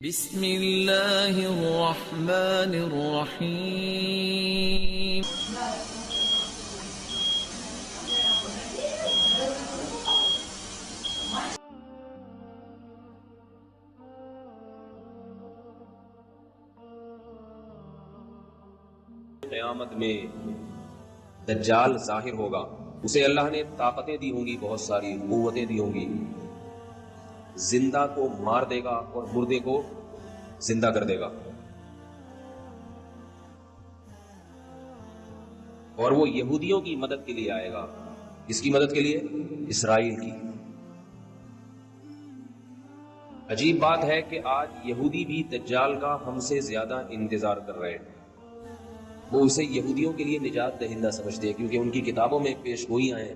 بسم اللہ الرحمن الرحیم۔ قیامت میں دجال ظاہر ہوگا، اسے اللہ نے طاقتیں دی ہوں گی، بہت ساری قوتیں دی ہوں گی، زندہ کو مار دے گا اور مردے کو زندہ کر دے گا، اور وہ یہودیوں کی مدد کے لیے آئے گا۔ اس کی مدد کے لیے اسرائیل کی۔ عجیب بات ہے کہ آج یہودی بھی دجال کا ہم سے زیادہ انتظار کر رہے ہیں۔ وہ اسے یہودیوں کے لیے نجات دہندہ سمجھتے ہیں، کیونکہ ان کی کتابوں میں پیش گوئیاں ہیں۔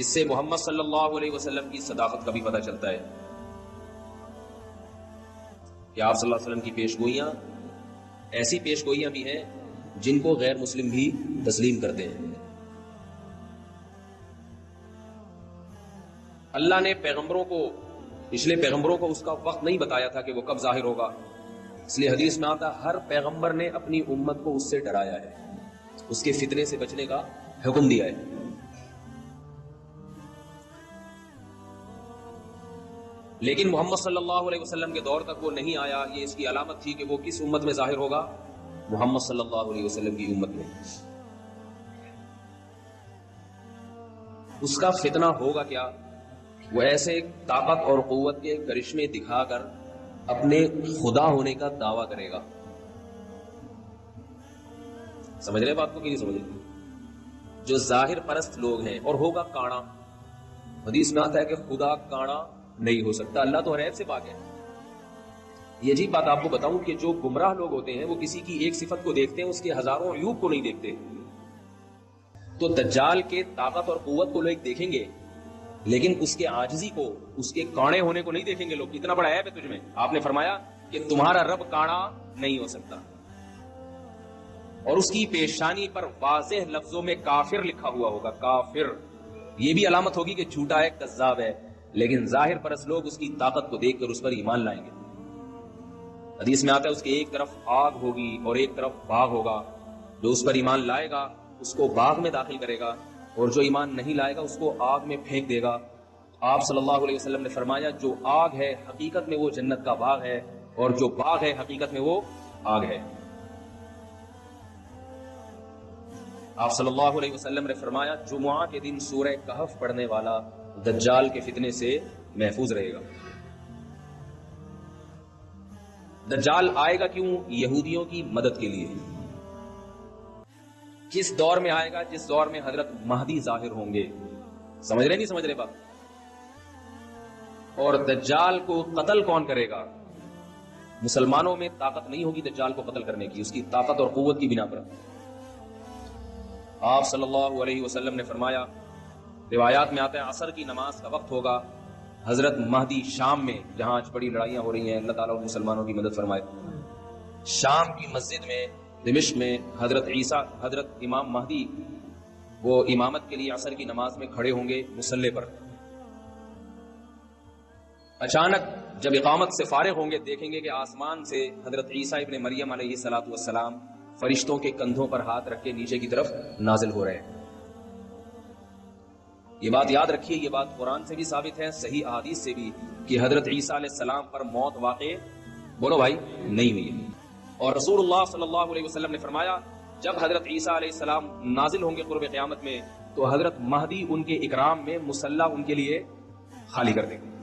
اس سے محمد صلی اللہ علیہ وسلم کی صداقت کا بھی پتہ چلتا ہے کہ آپ صلی اللہ علیہ وسلم کی پیش گوئیاں ایسی پیش گوئیاں بھی ہیں جن کو غیر مسلم بھی تسلیم کرتے ہیں۔ اللہ نے پچھلے پیغمبروں کو اس کا وقت نہیں بتایا تھا کہ وہ کب ظاہر ہوگا، اس لیے حدیث میں آتا ہر پیغمبر نے اپنی امت کو اس سے ڈرایا ہے، اس کے فتنے سے بچنے کا حکم دیا ہے۔ لیکن محمد صلی اللہ علیہ وسلم کے دور تک وہ نہیں آیا۔ یہ اس کی علامت تھی کہ وہ کس امت میں ظاہر ہوگا؟ محمد صلی اللہ علیہ وسلم کی امت میں۔ اس کا فتنہ ہوگا کیا؟ وہ ایسے طاقت اور قوت کے کرشمے دکھا کر اپنے خدا ہونے کا دعویٰ کرے گا۔ سمجھ رہے بات کو کہ نہیں سمجھ رہے؟ جو ظاہر پرست لوگ ہیں، اور ہوگا کانا۔ حدیث میں آتا ہے کہ خدا کانا نہیں ہو سکتا، اللہ تو غیب سے پاک ہے۔ یہ عجیب بات آپ کو بتاؤں کہ جو گمراہ لوگ ہوتے ہیں وہ کسی کی ایک صفت کو دیکھتے ہیں، اس کے ہزاروں عیوب کو نہیں دیکھتے۔ تو دجال کے طاقت اور قوت کو لوگ دیکھیں گے، لیکن اس کے عاجزی کو، اس کے کاڑے ہونے کو نہیں دیکھیں گے لوگ۔ کتنا بڑا عیب ہے تجھ میں۔ آپ نے فرمایا کہ تمہارا رب کاڑا نہیں ہو سکتا، اور اس کی پیشانی پر واضح لفظوں میں کافر لکھا ہوا ہوگا۔ کافر، یہ بھی علامت ہوگی کہ جھوٹا ہے، کذاب ہے۔ لیکن ظاہر پرست لوگ اس کی طاقت کو دیکھ کر اس پر ایمان لائیں گے۔ حدیث میں آتا ہے اس کے ایک طرف آگ ہوگی اور ایک طرف باغ ہوگا۔ جو اس پر ایمان لائے گا اس کو باغ میں داخل کرے گا، اور جو ایمان نہیں لائے گا اس کو آگ میں پھینک دے گا۔ آپ صلی اللہ علیہ وسلم نے فرمایا جو آگ ہے حقیقت میں وہ جنت کا باغ ہے، اور جو باغ ہے حقیقت میں وہ آگ ہے۔ آپ صلی اللہ علیہ وسلم نے فرمایا جمعہ کے دن سورہ کہف پڑھنے والا دجال کے فتنے سے محفوظ رہے گا۔ دجال آئے گا کیوں؟ یہودیوں کی مدد کے لیے۔ کس دور میں آئے گا؟ جس دور میں حضرت مہدی ظاہر ہوں گے۔ سمجھ رہے نہیں سمجھ رہے بات؟ اور دجال کو قتل کون کرے گا؟ مسلمانوں میں طاقت نہیں ہوگی دجال کو قتل کرنے کی، اس کی طاقت اور قوت کی بنا پر۔ آپ صلی اللہ علیہ وسلم نے فرمایا، روایات میں آتا ہے عصر کی نماز کا وقت ہوگا، حضرت مہدی شام میں، جہاں آج بڑی لڑائیاں ہو رہی ہیں، اللہ تعالیٰ مسلمانوں کی مدد فرمائے، شام کی مسجد میں دمشق میں حضرت امام مہدی وہ امامت کے لیے عصر کی نماز میں کھڑے ہوں گے مصلی پر۔ اچانک جب اقامت سے فارغ ہوں گے دیکھیں گے کہ آسمان سے حضرت عیسیٰ ابن مریم علیہ السلام فرشتوں کے کندھوں پر ہاتھ رکھ کے نیچے کی طرف نازل ہو رہے ہیں۔ یہ بات یاد رکھیے، یہ بات قرآن سے بھی ثابت ہے، صحیح احادیث سے بھی، کہ حضرت عیسیٰ علیہ السلام پر موت واقع بولو بھائی نہیں ہوئی ہے۔ اور رسول اللہ صلی اللہ علیہ وسلم نے فرمایا جب حضرت عیسیٰ علیہ السلام نازل ہوں گے قرب قیامت میں تو حضرت مہدی ان کے اکرام میں مصلی ان کے لیے خالی کر دیں گے۔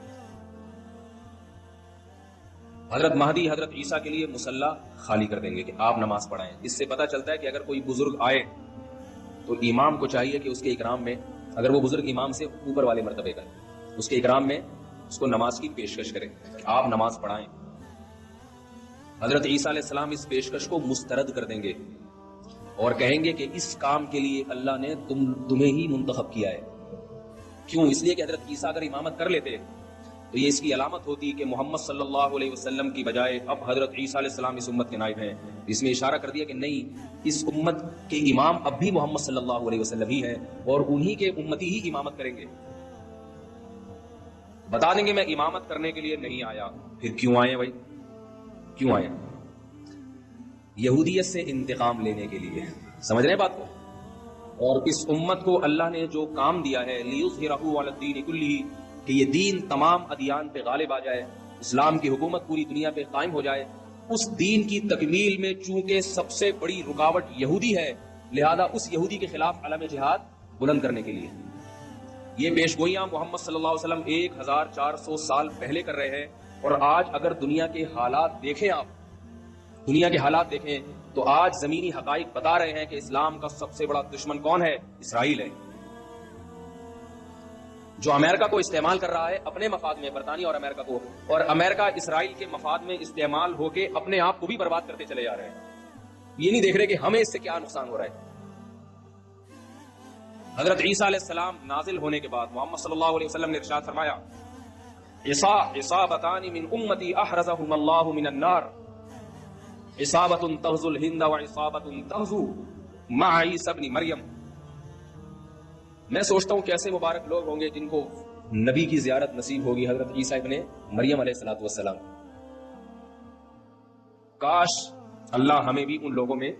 حضرت مہدی حضرت عیسیٰ کے لیے مصلی خالی کر دیں گے کہ آپ نماز پڑھائیں۔ اس سے پتہ چلتا ہے کہ اگر کوئی بزرگ آئے تو امام کو چاہیے کہ اس کے اکرام میں، اگر وہ بزرگ امام سے اوپر والے مرتبے کا ہے، اس کے اکرام میں اس کو نماز کی پیشکش کرے کہ آپ نماز پڑھائیں۔ حضرت عیسیٰ علیہ السلام اس پیشکش کو مسترد کر دیں گے اور کہیں گے کہ اس کام کے لیے اللہ نے تمہیں ہی منتخب کیا ہے۔ کیوں؟ اس لیے کہ حضرت عیسیٰ اگر امامت کر لیتے تو یہ اس کی علامت ہوتی کہ محمد صلی اللہ علیہ وسلم کی بجائے اب حضرت عیسیٰ علیہ السلام اس امت کے نائب ہیں۔ اس میں اشارہ کر دیا کہ نہیں، اس امت کے امام اب بھی محمد صلی اللہ علیہ وسلم ہی ہیں، اور انہی کے امتی ہی امامت کریں گے۔ بتا دیں گے میں امامت کرنے کے لیے نہیں آیا. پھر کیوں آئے بھائی؟ کیوں آئے؟ یہودیت سے انتقام لینے کے لیے. سمجھ رہے ہیں بات کو؟ اور اس امت کو اللہ نے جو کام دیا ہے لیظہرہ علی الدین کلہ، کہ یہ دین تمام ادیان پہ غالب آ جائے، اسلام کی حکومت پوری دنیا پہ قائم ہو جائے، اس دین کی تکمیل میں چونکہ سب سے بڑی رکاوٹ یہودی ہے، لہذا اس یہودی کے خلاف علم جہاد بلند کرنے کے لیے یہ پیشگوئیاں محمد صلی اللہ علیہ وسلم 1400 سال پہلے کر رہے ہیں. اور آج اگر دنیا کے حالات دیکھیں، آپ دنیا کے حالات دیکھیں تو آج زمینی حقائق بتا رہے ہیں کہ اسلام کا سب سے بڑا دشمن کون ہے؟ اسرائیل ہے، جو امریکہ کو استعمال کر رہا ہے اپنے مفاد میں، برطانیہ اور امریکہ کو، اور امریکہ اسرائیل کے مفاد میں استعمال ہو کے اپنے آپ کو بھی برباد کرتے چلے جا رہے ہیں. یہ نہیں دیکھ رہے کہ ہمیں اس سے کیا نقصان ہو رہا ہے. حضرت عیسیٰ علیہ السلام نازل ہونے کے بعد محمد صلی اللہ علیہ وسلم نے ارشاد فرمایا عصابتان من امتی احرزهم اللہ من النار، عصابت تغزو الہند وعصابت تغزو مع عیسی ابن مریم. میں سوچتا ہوں کیسے مبارک لوگ ہوں گے جن کو نبی کی زیارت نصیب ہوگی، حضرت عیسیٰ ابن مریم علیہ السلام. کاش اللہ ہمیں بھی ان لوگوں میں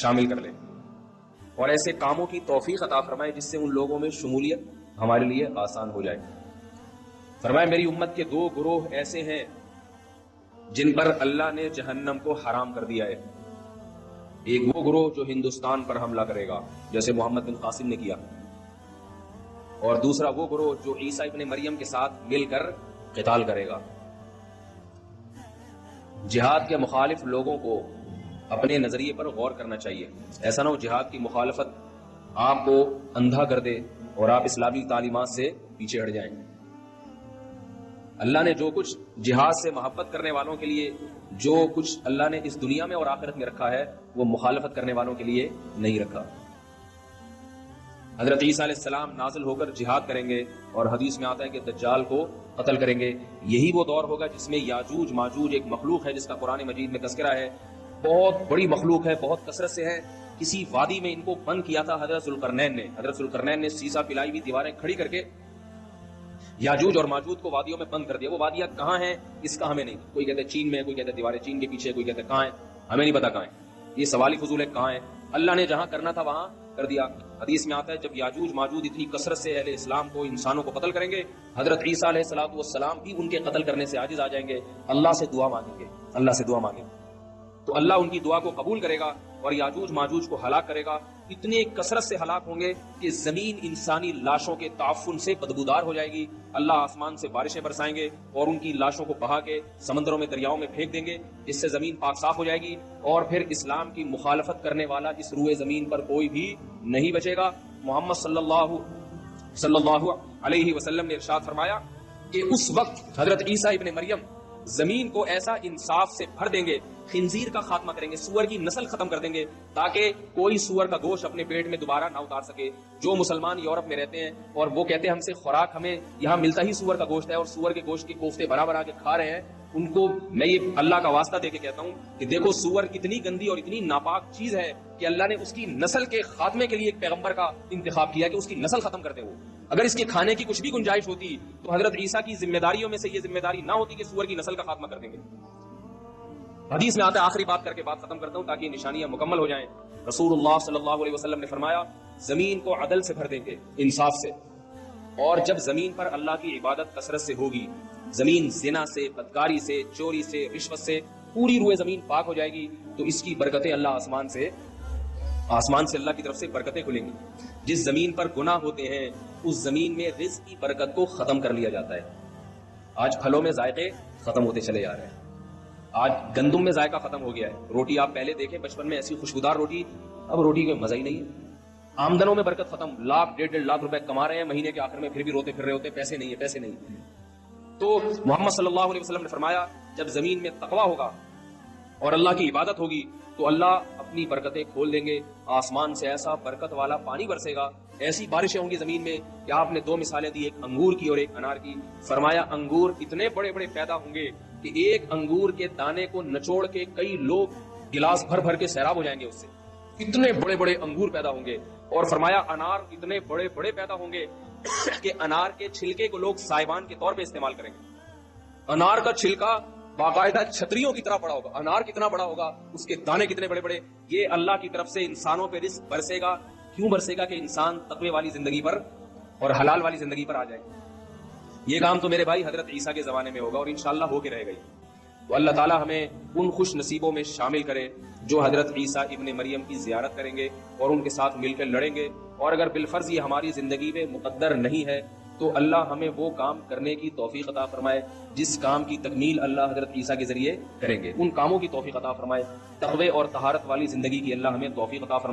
شامل کر لے اور ایسے کاموں کی توفیق عطا فرمائے جس سے ان لوگوں میں شمولیت ہمارے لیے آسان ہو جائے. فرمائے میری امت کے 2 گروہ ایسے ہیں جن پر اللہ نے جہنم کو حرام کر دیا ہے. ایک وہ گروہ جو ہندوستان پر حملہ کرے گا جیسے محمد بن قاسم نے کیا، اور دوسرا وہ گروہ جو عیسیٰ ابن مریم کے ساتھ مل کر قتال کرے گا. جہاد کے مخالف لوگوں کو اپنے نظریے پر غور کرنا چاہیے. ایسا نہ ہو جہاد کی مخالفت آپ کو اندھا کر دے اور آپ اسلامی تعلیمات سے پیچھے ہٹ جائیں. اللہ نے جو کچھ جہاد سے محبت کرنے والوں کے لیے، جو کچھ اللہ نے اس دنیا میں اور آخرت میں رکھا ہے، وہ مخالفت کرنے والوں کے لیے نہیں رکھا. حضرت عیسیٰ علیہ السلام نازل ہو کر جہاد کریں گے، اور حدیث میں آتا ہے کہ دجال کو قتل کریں گے. یہی وہ دور ہوگا جس میں یاجوج ماجوج ایک مخلوق ہے جس کا قرآن مجید میں تذکرہ ہے. بہت بڑی مخلوق ہے، بہت کثرت سے ہے. کسی وادی میں ان کو بند کیا تھا حضرت ذوالقرنین نے سیسا پلائی ہوئی دیواریں کھڑی کر کے یاجوج اور ماجوج کو وادیوں میں بند کر دیا. وہ وادیاں کہاں ہیں اس کا ہمیں نہیں، کوئی کہتے چین میں، کوئی کہتے دیواریں چین کے پیچھے، کوئی کہتے کہاں ہیں، ہمیں نہیں پتا کہاں ہیں. یہ سوالی فضول ہے کہاں ہے. اللہ نے جہاں کرنا تھا وہاں کر دیا. حدیث میں آتا ہے جب یاجوج ماجوج اتنی کثرت سے اہل اسلام کو، انسانوں کو قتل کریں گے، حضرت عیسیٰ علیہ السلام بھی ان کے قتل کرنے سے عاجز آ جائیں گے. اللہ سے دعا مانگیں گے، اللہ سے دعا مانگیں تو اللہ ان کی دعا کو قبول کرے گا اور یاجوج ماجوج کو ہلاک کرے گا. اتنے کثرت سے ہلاک ہوں گے کہ زمین انسانی لاشوں کے تعفن سے بدبودار ہو جائے گی. اللہ آسمان سے بارشیں برسائیں گے اور ان کی لاشوں کو بہا کے سمندروں میں، دریاؤں میں پھینک دیں گے، جس سے زمین پاک صاف ہو جائے گی. اور پھر اسلام کی مخالفت کرنے والا اس روئے زمین پر کوئی بھی نہیں بچے گا. محمد صلی اللہ علیہ وسلم نے ارشاد فرمایا کہ اس وقت حضرت عیسیٰ ابن مریم زمین کو ایسا انصاف سے بھر دیں گے، خنزیر کا خاتمہ کریں گے، سور کی نسل ختم کر دیں گے تاکہ کوئی سور کا گوشت اپنے پیٹ میں دوبارہ نہ اتار سکے. جو مسلمان یورپ میں رہتے ہیں اور وہ کہتے ہیں ہم سے خوراک ہمیں یہاں ملتا ہی سور کا گوشت ہے اور سور کے گوشت کے کوفتے بنا بنا کے کھا رہے ہیں، ان کو میں یہ اللہ کا واسطہ دے کے کہتا ہوں کہ دیکھو سور اتنی گندی اور اتنی ناپاک چیز ہے کہ اللہ نے اس کی نسل کے خاتمے کے لیے ایک پیغمبر کا انتخاب کیا کہ اس کی نسل ختم کر دے. وہ اگر اس کے کھانے کی کچھ بھی گنجائش ہوتی تو حضرت عیسیٰ کی ذمہ داریوں میں سے یہ ذمہ داری نہ ہوتی کہ سور کی نسل کا خاتمہ کر دیں گے. حدیث میں آتا ہے، آخری بات کر کے بات ختم کرتا ہوں تاکہ نشانیاں مکمل ہو جائیں. رسول اللہ صلی اللہ علیہ وسلم نے فرمایا زمین کو عدل سے بھر دیں گے، انصاف سے. اور جب زمین پر اللہ کی عبادت کثرت سے ہوگی، زمین زنا سے، بدکاری سے، چوری سے، رشوت سے، پوری روئے زمین پاک ہو جائے گی تو اس کی برکتیں اللہ آسمان سے اللہ کی طرف سے برکتیں کھلیں گی. جس زمین پر گناہ ہوتے ہیں اس زمین میں رزق کی برکت کو ختم کر لیا جاتا ہے. آج پھلوں میں ذائقے ختم ہوتے چلے جا رہے ہیں، آج گندم میں ذائقہ ختم ہو گیا ہے. روٹی آپ پہلے دیکھیں بچپن میں ایسی خوشبودار روٹی، اب روٹی کا مزہ ہی نہیں ہے. آمدنوں میں برکت ختم، لاکھ 1.5 لاکھ روپے کما رہے ہیں مہینے کے آخر میں، پھر بھی روتے پھر رہے ہوتے پیسے نہیں. تو محمد صلی اللہ علیہ وسلم نے فرمایا جب زمین میں تقویٰ ہوگا اور اللہ کی عبادت ہوگی تو اللہ اپنی برکتیں کھول دیں گے. آسمان سے ایسا برکت والا پانی برسے گا، ایسی بارشیں ہوں گی زمین میں کہ آپ نے 2 مثالیں دی، ایک انگور کی اور ایک انار کی. فرمایا انگور اتنے بڑے بڑے پیدا ہوں گے کہ ایک انگور کے دانے کو نچوڑ کے کئی لوگ گلاس بھر بھر کے سیراب ہو جائیں گے اس سے. اتنے بڑے بڑے انگور پیدا ہوں گے. اور فرمایا انار اتنے بڑے بڑے پیدا ہوں گے کہ انار کے چھلکے کو لوگ سائبان کے طور پہ استعمال کریں گے. انار کا چھلکا باقاعدہ چھتریوں کی طرح بڑا ہوگا. انار کتنا بڑا ہوگا, اس کے دانے کتنے بڑے بڑے. یہ اللہ کی طرف سے انسانوں پہ رزق برسے گا. کیوں برسے گا؟ کہ انسان تقوی والی زندگی پر اور حلال والی زندگی پر آ جائے. یہ کام تو میرے بھائی حضرت عیسیٰ کے زمانے میں ہوگا اور انشاءاللہ ہو کے رہے گا. تو اللہ تعالیٰ ہمیں ان خوش نصیبوں میں شامل کرے جو حضرت عیسیٰ ابن مریم کی زیارت کریں گے اور ان کے ساتھ مل کر لڑیں گے. اور اگر بالفرض یہ ہماری زندگی میں مقدر نہیں ہے تو اللہ ہمیں وہ کام کرنے کی توفیق عطا فرمائے جس کام کی تکمیل اللہ حضرت عیسیٰ کے ذریعے کریں گے. ان کاموں کی توفیق عطا فرمائے. تقوی اور طہارت والی زندگی کی اللہ ہمیں توفیق عطا فرمائے.